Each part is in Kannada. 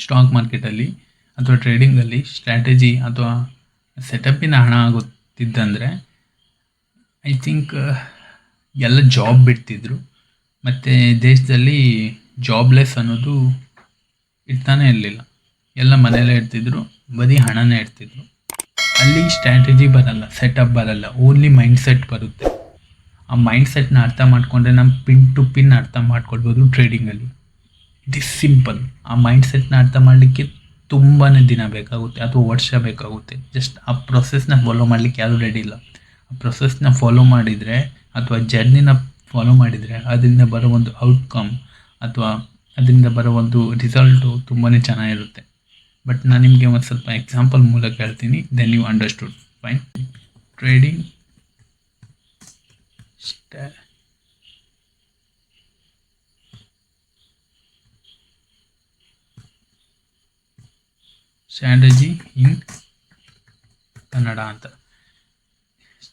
ಸ್ಟಾಕ್ ಮಾರ್ಕೆಟಲ್ಲಿ ಅಥವಾ ಟ್ರೇಡಿಂಗಲ್ಲಿ ಸ್ಟ್ರಾಟಜಿ ಅಥವಾ ಸೆಟಪ್ಪಿನ ಹಣ ಆಗುತ್ತಿದ್ದಂದರೆ ಐ ಥಿಂಕ್ ಎಲ್ಲ ಜಾಬ್ ಬಿಡ್ತಿದ್ರು. ಮತ್ತು ದೇಶದಲ್ಲಿ ಜಾಬ್ಲೆಸ್ ಅನ್ನೋದು ಇರ್ತಾನೆ ಇರಲಿಲ್ಲ. ಎಲ್ಲ ಮನೆಯಲ್ಲೇ ಇರ್ತಿದ್ರು, ಬರೀ ಹಣನೇ ಇರ್ತಿದ್ರು. ಅಲ್ಲಿ ಸ್ಟ್ರಾಟಜಿ ಬರಲ್ಲ, ಸೆಟಪ್ ಬರಲ್ಲ, ಓನ್ಲಿ ಮೈಂಡ್ಸೆಟ್ ಬರುತ್ತೆ. ಆ ಮೈಂಡ್ಸೆಟ್ನ ಅರ್ಥ ಮಾಡಿಕೊಂಡ್ರೆ ನಮ್ಮ ಪಿನ್ ಟು ಪಿನ್ ಅರ್ಥ ಮಾಡ್ಕೊಳ್ಬೋದು ಟ್ರೇಡಿಂಗಲ್ಲಿ. It is simple. ಆ ಮೈಂಡ್ಸೆಟ್ನ ಅರ್ಥ ಮಾಡಲಿಕ್ಕೆ ತುಂಬಾ ದಿನ ಬೇಕಾಗುತ್ತೆ ಅಥವಾ ವರ್ಷ ಬೇಕಾಗುತ್ತೆ. ಜಸ್ಟ್ ಆ ಪ್ರೊಸೆಸ್ನ ಫಾಲೋ ಮಾಡಲಿಕ್ಕೆ ಯಾರೂ ರೆಡಿ ಇಲ್ಲ. ಆ ಪ್ರೊಸೆಸ್ನ ಫಾಲೋ ಮಾಡಿದರೆ ಅಥವಾ ಜರ್ನಿನ ಫಾಲೋ ಮಾಡಿದರೆ ಅದರಿಂದ ಬರೋ ಒಂದು ಔಟ್ಕಮ್ ಅಥವಾ ಅದರಿಂದ ಬರೋ ಒಂದು ರಿಸಲ್ಟು ತುಂಬಾ ಚೆನ್ನಾಗಿರುತ್ತೆ. ಬಟ್ ನಾನು ನಿಮಗೆ ಒಂದು ಸ್ವಲ್ಪ ಎಕ್ಸಾಂಪಲ್ ಮೂಲಕ ಹೇಳ್ತೀನಿ, then you understood. Fine. Trading strategy in Kannada ಅಂತ,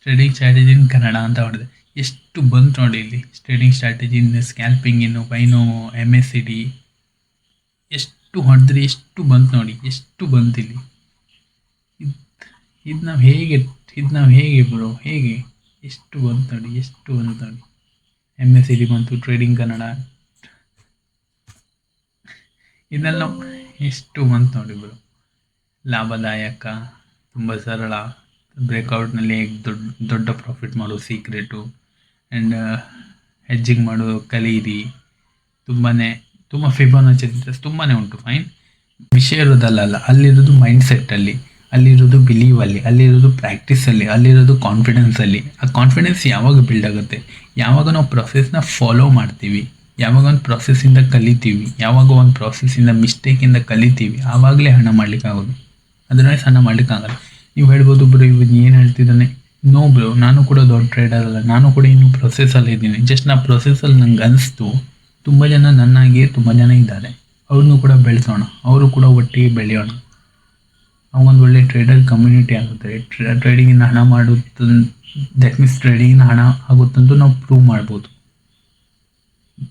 ಟ್ರೇಡಿಂಗ್ ಸ್ಟ್ರಾಟಜಿ ಇನ್ ಕನ್ನಡ ಅಂತ ಹೊಡೆದೆ. ಎಷ್ಟು ಬಂತು ನೋಡಿ ಇಲ್ಲಿ. ಟ್ರೇಡಿಂಗ್ ಸ್ಟ್ರಾಟಜಿ ಇನ್ ಸ್ಕ್ಯಾಲ್ಪಿಂಗ್ ಇನ್ನು ಬೈನೋ MACD ಎಷ್ಟು ಹೊಡೆದ್ರಿ, ಎಷ್ಟು ಬಂತು ನೋಡಿ, ಎಷ್ಟು ಬಂತಿಲ್ಲಿ. ಇದು ನಾವು ಹೇಗೆ ಬ್ರೋ, ಹೇಗೆ ಎಷ್ಟು ಬಂತು ನೋಡಿ, ಎಷ್ಟು ಬಂತು ನೋಡಿ. MACD ಬಂತು, ಟ್ರೇಡಿಂಗ್ ಕನ್ನಡ, ಇದೆಲ್ಲ ಎಷ್ಟು ಬಂತು ನೋಡಿ ಬ್ರೋ. ಲಾಭದಾಯಕ, ತುಂಬ ಸರಳ, ಬ್ರೇಕ್ಔಟ್ನಲ್ಲಿ ಹೇಗೆ ದೊಡ್ಡ ಪ್ರಾಫಿಟ್ ಮಾಡೋ ಸೀಕ್ರೆಟು ಆ್ಯಂಡ್ ಹೆಜ್ಜಿಂಗ್ ಮಾಡೋದು ಕಲೀರಿ. ತುಂಬ ಫಿಬೊನಾಚಿ ತುಂಬಾ ಉಂಟು. ಫೈನ್. ವಿಷಯ ಇರೋದಲ್ಲ, ಅಲ್ಲಿರೋದು ಮೈಂಡ್ಸೆಟ್ಟಲ್ಲಿ, ಅಲ್ಲಿರೋದು ಬಿಲೀವಲ್ಲಿ, ಅಲ್ಲಿರೋದು ಪ್ರಾಕ್ಟೀಸಲ್ಲಿ, ಅಲ್ಲಿರೋದು ಕಾನ್ಫಿಡೆನ್ಸಲ್ಲಿ. ಆ ಕಾನ್ಫಿಡೆನ್ಸ್ ಯಾವಾಗ ಬಿಲ್ಡ್ ಆಗುತ್ತೆ? ಯಾವಾಗ ನಾವು ಪ್ರೊಸೆಸ್ನ ಫಾಲೋ ಮಾಡ್ತೀವಿ, ಯಾವಾಗ ಒಂದು ಪ್ರೊಸೆಸ್ಸಿಂದ ಕಲಿತೀವಿ, ಯಾವಾಗ ಒಂದು ಪ್ರೊಸೆಸ್ಸಿಂದ ಮಿಸ್ಟೇಕಿಂದ ಕಲಿತೀವಿ, ಆವಾಗಲೇ ಹಣ ಮಾಡಲಿಕ್ಕಾಗೋದು. ಅದರ್ವೈಸ್ ಹಣ ಮಾಡಲಿಕ್ಕಾಗಲ್ಲ. ನೀವು ಹೇಳ್ಬೋದು ಬ್ರೋ ಇವನು ಏನು ಹೇಳ್ತಿದ್ದಾನೆ. ನೋ ಬ್ರೋ, ನಾನು ಕೂಡ ದೊಡ್ಡ ಟ್ರೇಡರ್ ಅಲ್ಲ, ನಾನು ಕೂಡ ಇನ್ನೂ ಪ್ರೊಸೆಸಲ್ಲಿ ಇದ್ದೀನಿ. ಜಸ್ಟ್ ನಾ ಪ್ರೊಸೆಸಲ್ಲಿ ನಂಗೆ ಅನಿಸ್ತು ತುಂಬ ಜನ ನನ್ನಾಗೆ ತುಂಬ ಜನ ಇದ್ದಾರೆ, ಅವ್ರನ್ನೂ ಕೂಡ ಬೆಳೆಸೋಣ, ಅವರು ಕೂಡ ಒಟ್ಟಿಗೆ ಬೆಳೆಯೋಣ. ಅವಾಗೊಂದು ಒಳ್ಳೆ ಟ್ರೇಡರ್ ಕಮ್ಯುನಿಟಿ ಆಗುತ್ತೆ. ಟ್ರೇಡಿಂಗಿಂದ ಹಣ ಮಾಡುತ್ತ, ದಟ್ ಮೀನ್ಸ್ ಟ್ರೇಡಿಂಗಿಂದ ಹಣ ಆಗುತ್ತಂತೂ ನಾವು ಪ್ರೂವ್ ಮಾಡ್ಬೋದು.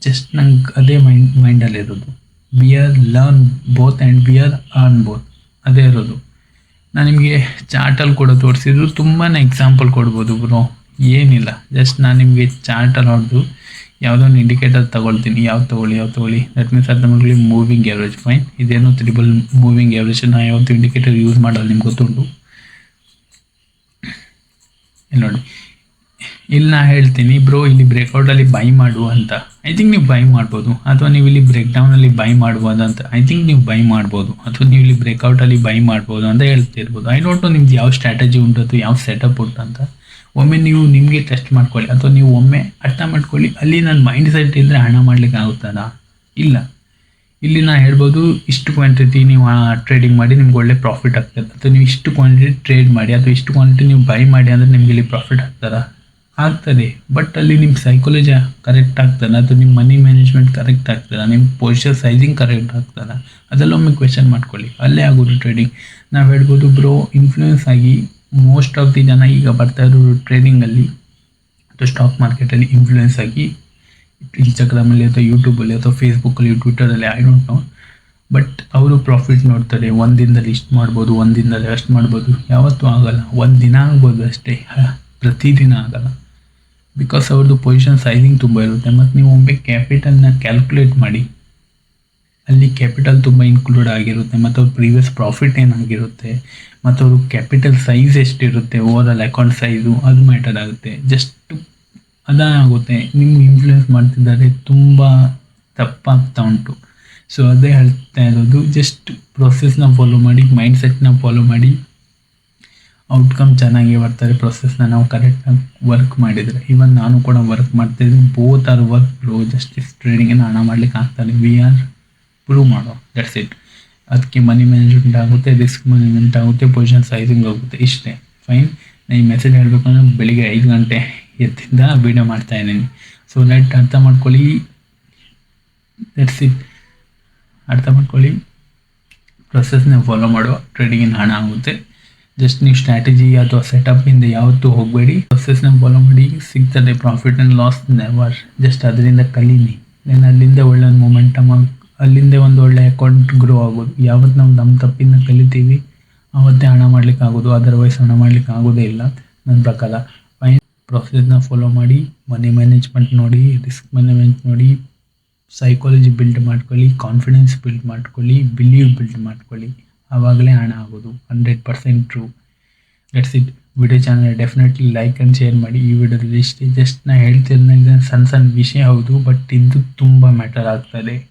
ಜಸ್ಟ್ ನಂಗೆ ಅದೇ ಮೈಂಡಲ್ಲಿರೋದು. We are learn both and we are earn both, ಅದೇ ಇರೋದು. ನಾನು ನಿಮಗೆ ಚಾರ್ಟಲ್ಲಿ ಕೂಡ ತೋರಿಸಿದ್ರು ತುಂಬಾ ಎಕ್ಸಾಂಪಲ್ ಕೊಡ್ಬೋದು ಬ್ರೋ, ಏನಿಲ್ಲ. ಜಸ್ಟ್ ನಾನು ನಿಮಗೆ ಚಾರ್ಟಲ್ಲಿ ಹೊಡೆದು ಯಾವುದೋ ಒಂದು ಇಂಡಿಕೇಟರ್ ತೊಗೊಳ್ತೀನಿ, ಯಾವ್ದು ತೊಗೊಳ್ಳಿ. ದಟ್ ಮೀನ್ಸ್ ಅದು ನಮಗೆ ಮೂವಿಂಗ್ ಎವರೇಜ್. ಫೈನ್. ಇದೇನು ತ್ರಿಬಲ್ ಮೂವಿಂಗ್ ಎವರೇಜ್, ನಾನು ಯಾವತ್ತು ಇಂಡಿಕೇಟರ್ ಯೂಸ್ ಮಾಡಲ್ಲ, ನಿಮ್ಗೆ ಗೊತ್ತುಂಟು. ಇಲ್ಲಿ ನೋಡಿ, ಇಲ್ಲಿ ನಾ ಹೇಳ್ತೀನಿ ಬ್ರೋ ಇಲ್ಲಿ ಬ್ರೇಕ್ಔಟಲ್ಲಿ ಬೈ ಮಾಡು ಅಂತ. ಐ ಥಿಂಕ್ ನೀವು ಬೈ ಮಾಡ್ಬೋದು. ಅಥವಾ ನೀವು ಇಲ್ಲಿ ಬ್ರೇಕ್ ಡೌನಲ್ಲಿ ಬೈ ಮಾಡ್ಬೋದು ಅಂತ. ಐ ಥಿಂಕ್ ನೀವು ಬೈ ಮಾಡ್ಬೋದು. ಅಥವಾ ನೀವು ಇಲ್ಲಿ ಬ್ರೇಕ್ಔಟಲ್ಲಿ ಬೈ ಮಾಡ್ಬೋದು ಅಂತ ಹೇಳ್ತಿರ್ಬೋದು. ಐ ಡೋಂಟ್ ನೋ ನಿಮ್ದು ಯಾವ ಸ್ಟ್ರಾಟಜಿ ಉಂಟು ಅಥವಾ ಯಾವ ಸೆಟಪ್ ಉಂಟು ಅಂತ. ಒಮ್ಮೆ ನೀವು ನಿಮಗೆ ಟೆಸ್ಟ್ ಮಾಡ್ಕೊಳ್ಳಿ, ಅಥವಾ ನೀವು ಒಮ್ಮೆ ಅರ್ಥ ಮಾಡ್ಕೊಳ್ಳಿ. ಅಲ್ಲಿ ನನ್ನ ಮೈಂಡ್ ಸೆಟ್ ಇದ್ದರೆ ಹಣ ಮಾಡಲಿಕ್ಕೆ ಆಗುತ್ತದಾ? ಇಲ್ಲ. ಇಲ್ಲಿ ನಾ ಹೇಳ್ಬೋದು, ಇಷ್ಟು ಕ್ವಾಂಟಿಟಿ ನೀವು ಟ್ರೇಡಿಂಗ್ ಮಾಡಿ ನಿಮ್ಗೆ ಒಳ್ಳೆ ಪ್ರಾಫಿಟ್ ಆಗ್ತದೆ, ಅಥವಾ ನೀವು ಇಷ್ಟು ಕ್ವಾಂಟಿಟಿ ಟ್ರೇಡ್ ಮಾಡಿ ಅಥವಾ ಇಷ್ಟು ಕ್ವಾಂಟಿಟಿ ನೀವು ಬೈ ಮಾಡಿ ಅಂದರೆ ನಿಮ್ಗೆ ಇಲ್ಲಿ ಪ್ರಾಫಿಟ್ ಆಗ್ತದೆ. ಬಟ್ ಅಲ್ಲಿ ನಿಮ್ಮ ಸೈಕಾಲಜಿ ಕರೆಕ್ಟ್ ಆಗ್ತದೆ, ಅಥವಾ ನಿಮ್ಮ ಮನಿ ಮ್ಯಾನೇಜ್ಮೆಂಟ್ ಕರೆಕ್ಟ್ ಆಗ್ತದೆ, ನಿಮ್ಮ ಪೊಸಿಷನ್ ಸೈಜಿಂಗ್ ಕರೆಕ್ಟ್ ಆಗ್ತದೆ, ಅದೆಲ್ಲೊಮ್ಮೆ ಕ್ವೆಶನ್ ಮಾಡ್ಕೊಳ್ಳಿ. ಅಲ್ಲೇ ಆಗೋದು ಟ್ರೇಡಿಂಗ್. ನಾವು ಹೇಳ್ಬೋದು ಬ್ರೋ, ಇನ್ಫ್ಲೂಯೆನ್ಸ್ ಆಗಿ ಮೋಸ್ಟ್ ಆಫ್ ದಿ ಜನ ಈಗ ಬರ್ತಾ ಇರೋರು ಟ್ರೇಡಿಂಗಲ್ಲಿ ಅಥವಾ ಸ್ಟಾಕ್ ಮಾರ್ಕೆಟಲ್ಲಿ ಇನ್ಫ್ಲೂಯೆನ್ಸ್ ಆಗಿ ಇನ್ಸ್ಟಾಗ್ರಾಮಲ್ಲಿ ಅಥವಾ ಯೂಟ್ಯೂಬಲ್ಲಿ ಅಥವಾ ಫೇಸ್ಬುಕ್ಕಲ್ಲಿ ಟ್ವಿಟರಲ್ಲಿ, ಐ ಡೋಂಟ್ ನೋ. ಬಟ್ ಅವರು ಪ್ರಾಫಿಟ್ ನೋಡ್ತಾರೆ. ಒಂದಿನದಲ್ಲಿ ಇಷ್ಟು ಮಾಡ್ಬೋದು, ಒಂದಿನದಲ್ಲಿ ಅಷ್ಟು ಮಾಡ್ಬೋದು. ಯಾವತ್ತೂ ಆಗಲ್ಲ. ಒಂದು ದಿನ ಆಗ್ಬೋದು ಅಷ್ಟೇ, ಪ್ರತಿದಿನ ಆಗಲ್ಲ. ಬಿಕಾಸ್ ಅವ್ರದ್ದು ಪೊಸಿಷನ್ ಸೈಜಿಂಗ್ ತುಂಬ ಇರುತ್ತೆ. ಮತ್ತು ನೀವು ಒಮ್ಮೆ ಕ್ಯಾಪಿಟಲ್ನ ಕ್ಯಾಲ್ಕುಲೇಟ್ ಮಾಡಿ, ಅಲ್ಲಿ ಕ್ಯಾಪಿಟಲ್ ತುಂಬ ಇನ್ಕ್ಲೂಡ್ ಆಗಿರುತ್ತೆ, ಮತ್ತು ಅವ್ರ ಪ್ರೀವಿಯಸ್ ಪ್ರಾಫಿಟ್ ಏನಾಗಿರುತ್ತೆ, ಮತ್ತು ಅವರು ಕ್ಯಾಪಿಟಲ್ ಸೈಜ್ ಎಷ್ಟಿರುತ್ತೆ, ಓವರಾಲ್ ಅಕೌಂಟ್ ಸೈಜು, ಅದು ಮ್ಯಾಟರ್ ಆಗುತ್ತೆ. ಜಸ್ಟ್ ಅದಾಗುತ್ತೆ ನಿಮ್ಗೆ ಇನ್ಫ್ಲೂಯೆನ್ಸ್ ಮಾಡ್ತಿದ್ದಾರೆ, ತುಂಬ ತಪ್ಪಾಗ್ತಾ ಉಂಟು. ಸೊ ಅದೇ ಹೇಳ್ತಾ ಇರೋದು, ಜಸ್ಟ್ ಪ್ರೊಸೆಸ್ನ ಫಾಲೋ ಮಾಡಿ, ಮೈಂಡ್ಸೆಟ್ನ ಫಾಲೋ ಮಾಡಿ, ಔಟ್ಕಮ್ ಚೆನ್ನಾಗಿ ಬರ್ತಾರೆ. ಪ್ರೊಸೆಸ್ನ ನಾವು ಕರೆಕ್ಟಾಗಿ ವರ್ಕ್ ಮಾಡಿದರೆ. ಇವನ್ ನಾನು ಕೂಡ ವರ್ಕ್ ಮಾಡ್ತಾಯಿದ್ದೀನಿ. Both are work bro. Justice ಟ್ರೇಡಿಂಗನ್ನು ಹಣ ಮಾಡ್ಲಿಕ್ಕೆ ಆಗ್ತಾರೆ. ವಿ ಆರ್ ಪ್ರೂವ್ ಮಾಡೋ, ದಟ್ಸ್ ಇಟ್. ಅದಕ್ಕೆ ಮನಿ ಮ್ಯಾನೇಜ್ಮೆಂಟ್ ಆಗುತ್ತೆ, ರಿಸ್ಕ್ ಮ್ಯಾನೇಜ್ಮೆಂಟ್ ಆಗುತ್ತೆ, ಪೊಸಿಷನ್ ಸೈಜಿಂಗ್ ಆಗುತ್ತೆ, ಇಷ್ಟೇ. ಫೈನ್. ನಾನು ಈ ಮೆಸೇಜ್ ಹೇಳಬೇಕು ಅಂದರೆ ಬೆಳಿಗ್ಗೆ 5 ಗಂಟೆ ಎದ್ದಿಂದ ವೀಡಿಯೋ ಮಾಡ್ತಾಯಿದ್ದೀನಿ. ಸೊ ನೆಟ್ ಅರ್ಥ ಮಾಡ್ಕೊಳ್ಳಿ, ದಟ್ಸ್ ಇಟ್. ಅರ್ಥ ಮಾಡ್ಕೊಳ್ಳಿ, ಪ್ರೊಸೆಸ್ನ ಫಾಲೋ ಮಾಡೋ ಟ್ರೇಡಿಂಗಿನ ಹಣ ಆಗುತ್ತೆ. ಜಸ್ಟ್ ನೀವು ಸ್ಟ್ರಾಟಜಿ ಅಥವಾ ಸೆಟಪ್ಪಿಂದ ಯಾವತ್ತೂ ಹೋಗಬೇಡಿ. ಪ್ರೊಸೆಸ್ನ ಫಾಲೋ ಮಾಡಿ, ಸಿಗ್ತದೆ profit and loss never. Just ಅದರಿಂದ ಕಲೀನಿ. ದೆನ್ ಅಲ್ಲಿಂದ ಒಳ್ಳೆ ಒಂದು ಮೊಮೆಂಟಮ್ ಅಲ್ಲಿಂದ ಒಂದು ಒಳ್ಳೆ ಅಕೌಂಟ್ ಗ್ರೋ ಆಗೋದು. ಯಾವತ್ತು ನಾವು ನಮ್ಮ ತಪ್ಪಿಂದ ಕಲಿತೀವಿ ಆವತ್ತೇ ಹಣ ಮಾಡ್ಲಿಕ್ಕೆ ಆಗೋದು, ಅದರ್ವೈಸ್ ಹಣ ಮಾಡ್ಲಿಕ್ಕೆ ಆಗೋದೇ ಇಲ್ಲ ನನ್ನ ಪ್ರಕಾರ. ಪ್ರೊಸೆಸ್ನ ಫಾಲೋ ಮಾಡಿ, ಮನಿ ಮ್ಯಾನೇಜ್ಮೆಂಟ್ ನೋಡಿ, ರಿಸ್ಕ್ ಮ್ಯಾನೇಜ್ಮೆಂಟ್ ನೋಡಿ, ಸೈಕಾಲಜಿ ಬಿಲ್ಡ್ ಮಾಡ್ಕೊಳ್ಳಿ, ಕಾನ್ಫಿಡೆನ್ಸ್ ಬಿಲ್ಡ್ ಮಾಡ್ಕೊಳ್ಳಿ, ಬಿಲೀವ್ ಬಿಲ್ಡ್ ಮಾಡ್ಕೊಳ್ಳಿ. ಆವಾಗಲೇ ಹಣ ಆಗೋದು. 100% true. That's it. Video channel definitely like and share ಮಾಡಿ. ಈ ವಿಡಿಯೋದಲ್ಲಿ ಇಷ್ಟೇ. ಜಸ್ಟ್ ನಾ ಹೇಳ್ತಿರೋದ್ರಿಂದ ಸಣ್ಣ ವಿಷಯ ಹೌದು, ಬಟ್ ಇದು ತುಂಬ ಮ್ಯಾಟರ್ ಆಗ್ತದೆ.